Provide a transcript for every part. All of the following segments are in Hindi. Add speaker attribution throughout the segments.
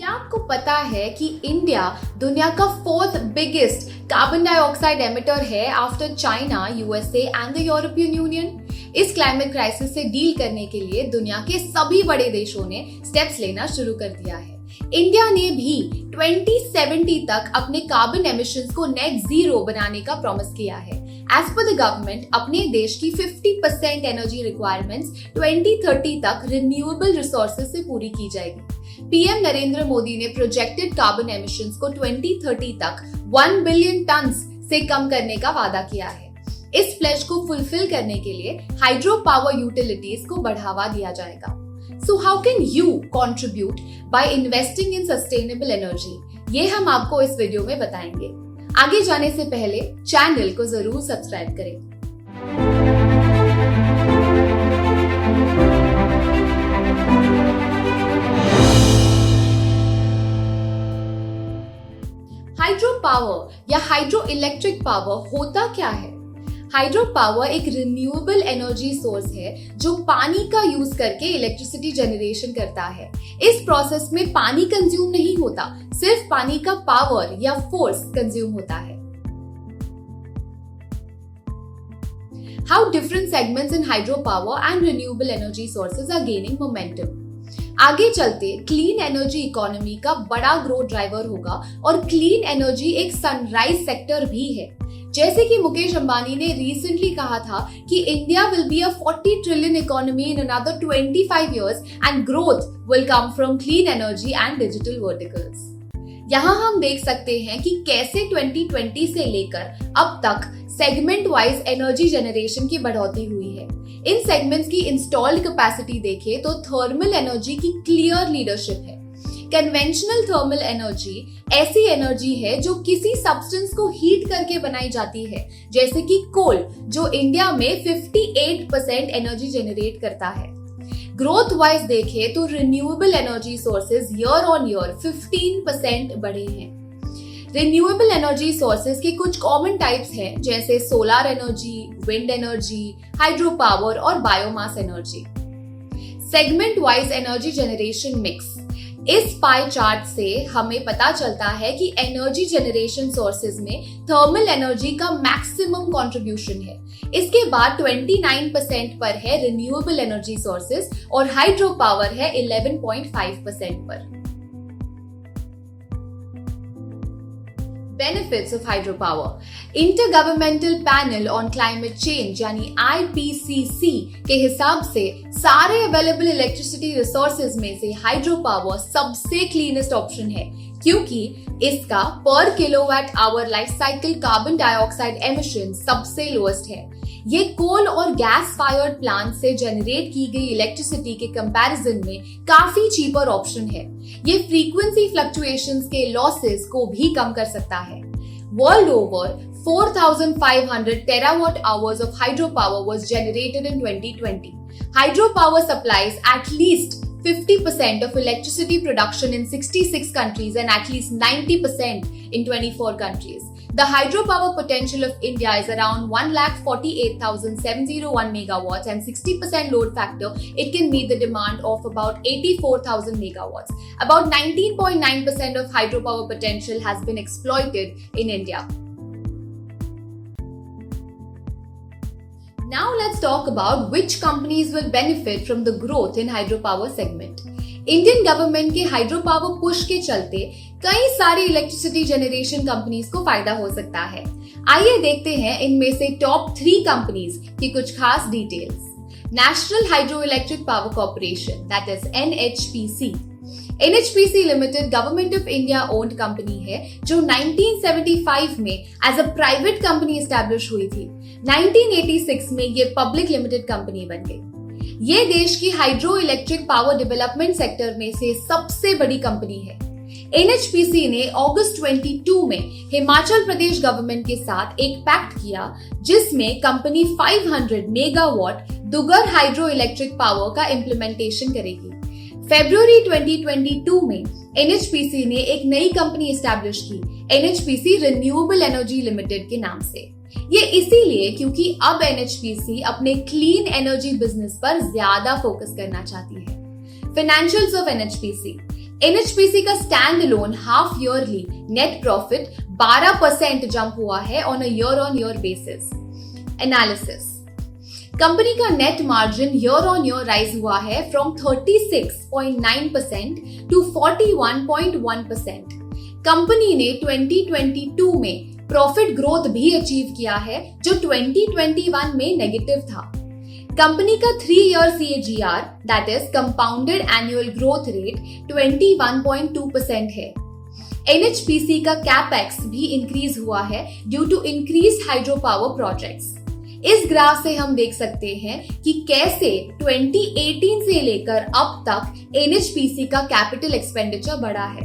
Speaker 1: क्या आपको पता है कि इंडिया दुनिया का 4th biggest carbon dioxide emitter है after China, USA and the European Union. इस क्लाइमेट क्राइसिस से डील करने के लिए दुनिया के सभी बड़े देशों ने स्टेप्स लेना शुरू कर दिया है। इंडिया ने भी 2070 तक अपने कार्बन एमिशंस को नेट जीरो बनाने का प्रॉमिस किया है। एज पर द गवर्नमेंट, अपने देश की 50% एनर्जी रिक्वायरमेंट्स 2030 तक रिन्यूएबल रिसोर्सेज से पूरी की जाएगी। पीएम नरेंद्र मोदी ने प्रोजेक्टेड कार्बन एमिशंस को 2030 तक 1 बिलियन टन्स से कम करने का वादा किया है। इस प्लेज को फुलफिल करने के लिए हाइड्रो पावर यूटिलिटीज को बढ़ावा दिया जाएगा। So how can you contribute by investing in sustainable energy? ये हम आपको इस वीडियो में बताएंगे। आगे जाने से पहले चैनल को जरूर सब्सक्राइब करें। हाइड्रो पावर या हाइड्रो इलेक्ट्रिक पावर होता क्या है? हाइड्रो पावर एक रिन्यूएबल एनर्जी सोर्स है जो पानी का यूज करके इलेक्ट्रिसिटी जनरेशन करता है। इस प्रोसेस में पानी कंज्यूम नहीं होता, सिर्फ पानी का पावर या फोर्स कंज्यूम होता है। How different segments in hydropower and renewable energy sources are gaining momentum. आगे चलते क्लीन एनर्जी इकोनॉमी का बड़ा ग्रोथ ड्राइवर होगा और क्लीन एनर्जी एक सनराइज सेक्टर भी है। जैसे कि मुकेश अंबानी ने रिसेंटली कहा था कि India will be a 40 trillion economy in another 25 years and growth will come from clean energy and digital verticals. यहाँ हम देख सकते हैं कि कैसे 2020 से लेकर अब तक सेगमेंट वाइज एनर्जी जनरेशन की बढ़ोतरी हुई है। इन सेगमेंट्स की इंस्टॉल्ड कैपेसिटी देखें तो थर्मल एनर्जी की क्लियर लीडरशिप है। कन्वेंशनल थर्मल एनर्जी ऐसी एनर्जी है जो किसी सब्सटेंस को हीट करके बनाई जाती है, जैसे कि कोल, जो इंडिया में 58% एनर्जी जनरेट करता है। ग्रोथ वाइज देखें तो renewable energy sources year on year 15% बढ़े हैं। रिन्यूएबल एनर्जी सोर्सेज के कुछ कॉमन टाइप्स हैं, जैसे solar energy, wind energy, hydro power और biomass energy. Segment wise energy generation mix. इस पाई चार्ट से हमें पता चलता है कि एनर्जी जनरेशन सोर्सेज में थर्मल एनर्जी का मैक्सिमम कंट्रीब्यूशन है। इसके बाद 29% पर है रिन्यूएबल एनर्जी सोर्सेज और हाइड्रो पावर है 11.5% पर। Benefits of hydropower. Intergovernmental Panel on Climate Change यानी IPCC के हिसाब से सारे अवेलेबल इलेक्ट्रिसिटी रिसोर्सेज में से हाइड्रो पावर सबसे क्लीनेस्ट ऑप्शन है, क्योंकि इसका पर kilowatt hour life cycle carbon dioxide emission सबसे लोएस्ट है। ये कोल और गैस फायर्ड प्लांट से जनरेट की गई इलेक्ट्रिसिटी के कंपैरिजन में काफी चीपर ऑप्शन है। ये फ्रीक्वेंसी फ्लक्चुएशंस के लॉसेस को भी कम कर सकता है। World over 4,500 terawatt hours of hydropower was generated in 2020. Hydropower supplies at least 50% of electricity production in 66 countries and at least 90% in 24 countries. The hydropower potential of India is around 1,48,701 megawatts and 60% load factor. It can meet the demand of about 84,000 megawatts. About 19.9% of hydropower potential has been exploited in India. Now let's talk about which companies will benefit from the growth in hydropower segment. Indian government के हाइड्रो पावर पुश के चलते कई सारी इलेक्ट्रिसिटी जनरेशन कंपनीज को फायदा हो सकता है। आइए देखते हैं इनमें से टॉप 3 कंपनीज की कुछ खास details. National hydro electric power corporation, that is NHPC। NHPC limited government of India owned company है जो 1975 में as a private company establish हुई थी। 1986 में ये पब्लिक लिमिटेड कंपनी बन गई। ये देश की hydro electric power development sector में से सबसे बड़ी कंपनी है। NHPC ने अगस्त 22 में हिमाचल प्रदेश गवर्नमेंट के साथ एक पैक्ट किया, जिसमें company 500 megawatt दुगर hydro electric power का इंप्लीमेंटेशन करेगी। फरवरी 2022 में NHPC ने एक नई कंपनी एस्टैब्लिश की, NHPC रिन्यूएबल एनर्जी लिमिटेड के नाम से। ये इसीलिए क्योंकि अब NHPC अपने क्लीन एनर्जी बिजनेस पर ज्यादा फोकस करना चाहती है। Financials of NHPC। NHPC का stand alone half yearly net profit 12% jump हुआ है on a year on year basis. Analysis, company का net margin year on year rise हुआ है फ्रॉम 36.9% टू 41.1%। कंपनी ने 2022 में प्रॉफिट ग्रोथ भी अचीव किया है जो 2021 में नेगेटिव था। कंपनी का 3-year CAGR that is compounded annual growth rate 21.2% है। NHPC का कैपेक्स भी इंक्रीज हुआ है due to increase hydro power projects. इस ग्राफ से हम देख सकते हैं कि कैसे 2018 से लेकर अब तक NHPC का कैपिटल एक्सपेंडिचर बढ़ा है।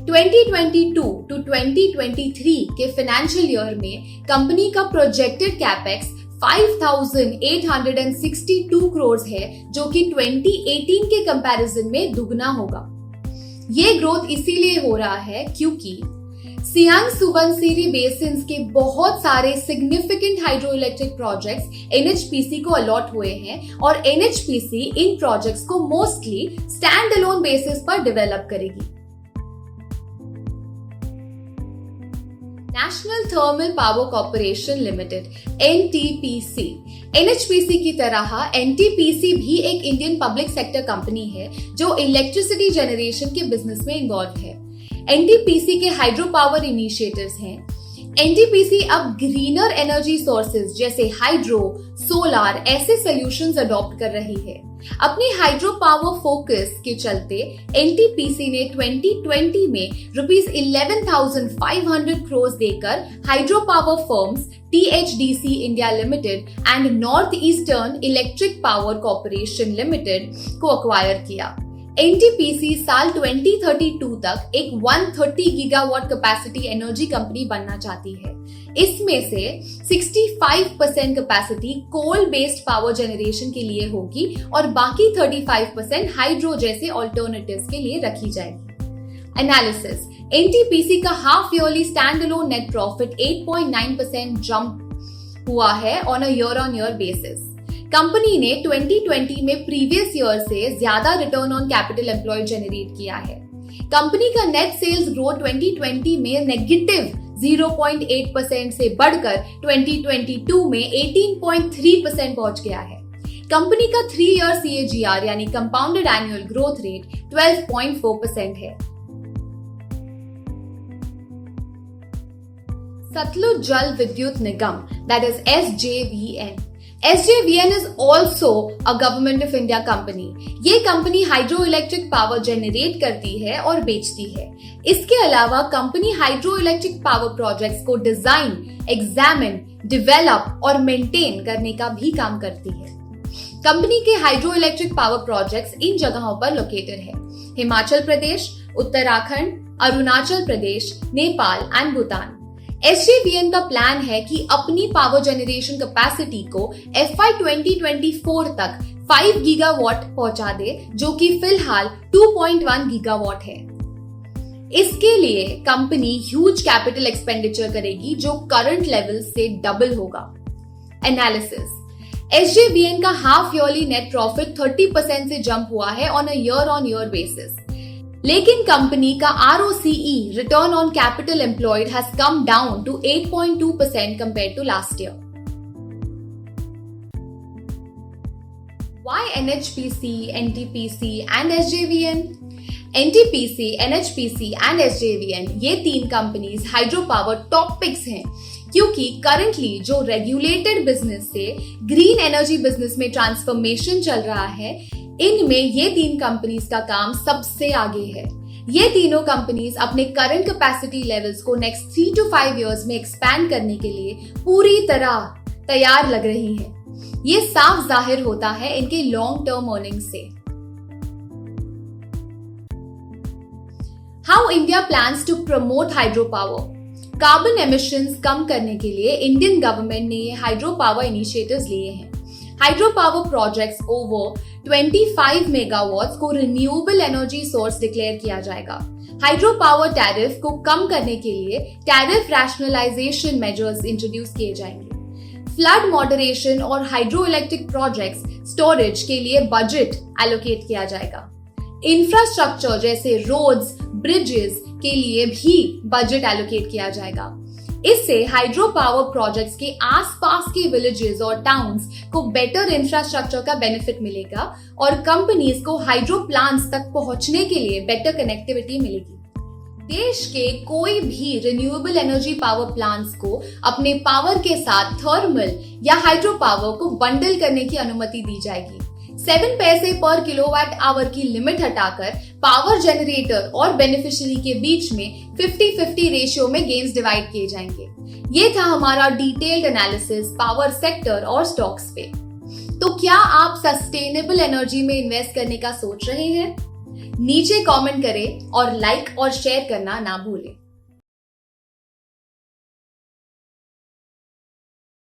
Speaker 1: 2022 टू 2023 के फाइनेंशियल ईयर में कंपनी का प्रोजेक्टेड कैपेक्स 5,862 करोड़ है जो कि 2018 के कंपैरिजन में दुगना होगा। ये ग्रोथ इसीलिए हो रहा है क्योंकि सियांग सुबनसिरी बेसिन्स के बहुत सारे significant hydro electric projects NHPC को अलॉट हुए हैं और NHPC इन प्रोजेक्ट्स को मोस्टली स्टैंड अलोन बेसिस पर डेवलप करेगी। National thermal power corporation limited NTPC। NHPC की तरह NTPC भी एक इंडियन पब्लिक सेक्टर कंपनी है जो इलेक्ट्रिसिटी जनरेशन के बिजनेस में इन्वॉल्व है। NTPC के हाइड्रो पावर इनिशिएटिव्स हैं। NTPC अब ग्रीनर एनर्जी सोर्सेज जैसे हाइड्रो, सोलार ऐसे सॉल्यूशंस अडॉप्ट कर रही है। अपनी हाइड्रो पावर फोकस के चलते NTPC ने 2020 में ₹11,500 करोड़ देकर hydro power firms THDC India limited and north eastern electric power corporation limited को अक्वायर किया। NTPC साल 2032 तक एक 130 गीगावाट कैपेसिटी एनर्जी कंपनी बनना चाहती है। इसमें से 65% capacity coal based power generation के लिए होगी और बाकी 35% हाइड्रो जैसे ऑल्टरनेटिव्स के लिए रखी जाएगी। एनालिसिस, NTPC का half yearly stand alone net profit 8.9% jump हुआ है on a year on year basis. Company ने 2020 में प्रीवियस ईयर से ज्यादा return on capital employed generate किया है। कंपनी का नेट सेल्स ग्रोथ 2020 में नेगेटिव 0.8% से बढ़कर 2022 में 18.3% पहुंच गया है। कंपनी का 3-year CAGR यानी कंपाउंडेड एनुअल ग्रोथ रेट 12.4% है। Satluj Jal Vidyut Nigam that is SJVN। SJVN is also a government of India company। ये company hydro electric power generate करती है और बेचती है। इसके अलावा company hydro electric power projects को डिजाइन, एग्जामिन, डेवलप और मेंटेन करने का भी काम करती है। कंपनी के hydro electric power projects in जगहों पर लोकेटेड है: हिमाचल प्रदेश, उत्तराखंड, अरुणाचल प्रदेश, नेपाल एंड भूटान। SJVN का प्लान है कि अपनी पावर जनरेशन कैपेसिटी को FY 2024 तक 5 गीगावाट पहुंचा दे जो कि फिलहाल 2.1 गीगावाट है। इसके लिए कंपनी ह्यूज कैपिटल एक्सपेंडिचर करेगी जो करंट लेवल से डबल होगा। एनालिसिस, SJVN का हाफ ईयरली नेट प्रॉफिट 30% से जंप हुआ है on a year on year basis, लेकिन कंपनी का ROCE return on capital employed has come down to 8.2% compare to last year. Why NHPC, NTPC and SJVN? NTPC, NHPC and SJVN ये तीन companies hydro power top picks हैं क्योंकि करंटली जो रेगुलेटेड बिजनेस से ग्रीन एनर्जी बिजनेस में ट्रांसफॉर्मेशन चल रहा है, इनमें ये तीन कंपनीज का काम सबसे आगे है। ये तीनों कंपनीज अपने करंट कैपेसिटी लेवल्स को नेक्स्ट 3 to 5 इयर्स में एक्सपैंड करने के लिए पूरी तरह तैयार लग रही हैं। ये साफ जाहिर होता है इनके लॉन्ग टर्म अर्निंग से। How India plans to promote hydro power? Carbon emissions कम करने के लिए इंडियन गवर्नमेंट ने ये हाइड्रो पावर इनिशिएटिव्स लिए हैं। Hydro power projects over 25 megawatts को रिन्यूएबल एनर्जी सोर्स डिक्लेयर किया जाएगा। हाइड्रो पावर टैरिफ को कम करने के लिए टैरिफ रैशनलाइजेशन मेजर्स इंट्रोड्यूस किए जाएंगे। फ्लड मॉडरेशन और हाइड्रो इलेक्ट्रिक प्रोजेक्ट्स स्टोरेज के लिए बजट एलोकेट किया जाएगा। इंफ्रास्ट्रक्चर जैसे रोड्स, ब्रिजेस के लिए भी बजट एलोकेट किया जाएगा। इससे हाइड्रो पावर प्रोजेक्ट्स के आसपास के विलेजेस और टाउन्स को बेटर इंफ्रास्ट्रक्चर का बेनिफिट मिलेगा और कंपनीज को हाइड्रो प्लांट्स तक पहुंचने के लिए बेटर कनेक्टिविटी मिलेगी। देश के कोई भी रिन्यूएबल एनर्जी पावर प्लांट्स को अपने पावर के साथ थर्मल या हाइड्रो पावर को बंडल करने की अनुमति दी जाएगी। 7 पैसे पर किलोवाट आवर की लिमिट हटाकर पावर जनरेटर और बेनिफिशियरी के बीच में 50-50 रेशियो में गेन्स डिवाइड किए जाएंगे। ये था हमारा डिटेल्ड एनालिसिस पावर सेक्टर और स्टॉक्स पे। तो क्या आप सस्टेनेबल एनर्जी में इन्वेस्ट करने का सोच रहे हैं? नीचे कमेंट करें और लाइक और शेयर करना ना भूलें।